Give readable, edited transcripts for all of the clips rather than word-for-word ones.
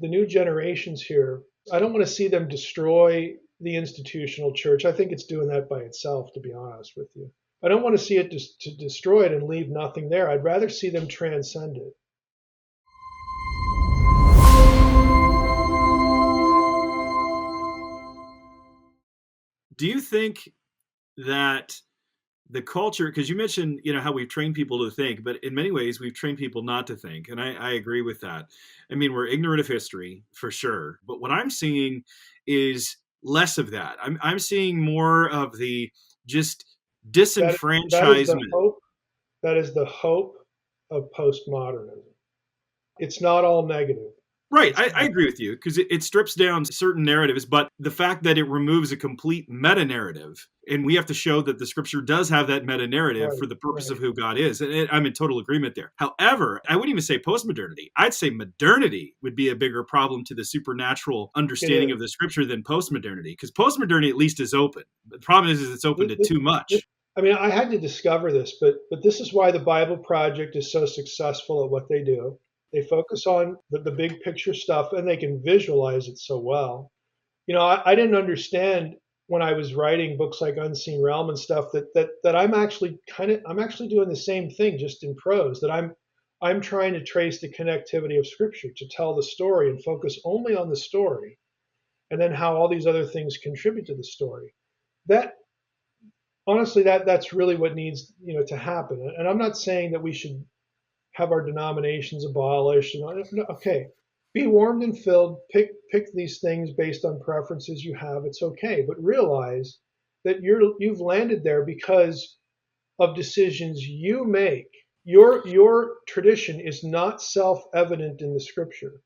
the new generations here, I don't want to see them destroy the institutional church. I think it's doing that by itself, to be honest with you. I don't want to see it to destroy it and leave nothing there. I'd rather see them transcend it. Do you think that the culture, because you mentioned, how we've trained people to think, but in many ways we've trained people not to think, and I agree with that. I mean, we're ignorant of history for sure, but what I'm seeing is less of that. I'm seeing more of the just That is the disenfranchisement. hope. That is the hope of postmodernism. It's not all negative. Right, It's I not. agree with you because it strips down certain narratives, but the fact that it removes a complete meta narrative, and we have to show that the scripture does have that meta narrative Right, for the purpose of right. who God is. And I'm in total agreement there. However, I wouldn't even say postmodernity. I'd say modernity would be a bigger problem to the supernatural It understanding of is. the scripture than postmodernity, because postmodernity at least is open. The problem is it's open Th- to th- too th- much. I mean, I had to discover this, but this is why the Bible Project is so successful at what they do. They focus on the big picture stuff, and they can visualize it so well. I didn't understand when I was writing books like Unseen Realm and stuff that I'm actually doing the same thing, just in prose. That I'm trying to trace the connectivity of Scripture to tell the story and focus only on the story, and then how all these other things contribute to the story. That honestly, that's really what needs to happen. And I'm not saying that we should have our denominations abolished. No, okay, be warmed and filled. Pick these things based on preferences you have. It's okay, but realize that you've landed there because of decisions you make. Your tradition is not self-evident in the Scripture.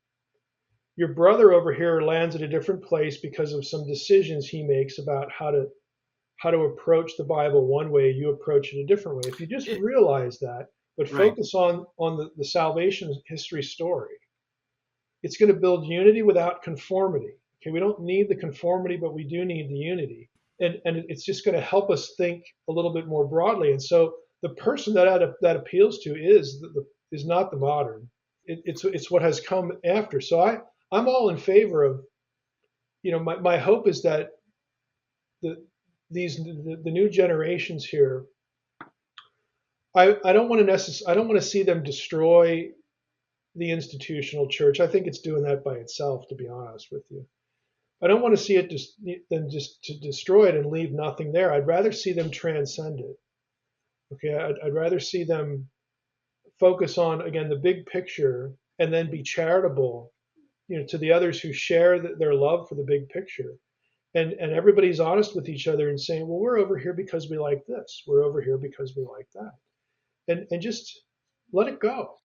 Your brother over here lands at a different place because of some decisions he makes about how to approach the Bible one way, you approach it a different way. If you just It, realize that, but right. focus on the salvation history story, it's going to build unity without conformity. Okay, we don't need the conformity, but we do need the unity, and it's just going to help us think a little bit more broadly. And so the person that appeals to is not the modern. It's what has come after. So I'm all in favor of my hope is that the the new generations here. I don't want to I don't want to see them destroy the institutional church. I think it's doing that by itself, to be honest with you. I don't want to see it just to destroy it and leave nothing there. I'd rather see them transcend it. Okay, I'd rather see them focus on again the big picture and then be charitable, to the others who share their love for the big picture. And everybody's honest with each other and saying, well, we're over here because we like this. We're over here because we like that. And just let it go.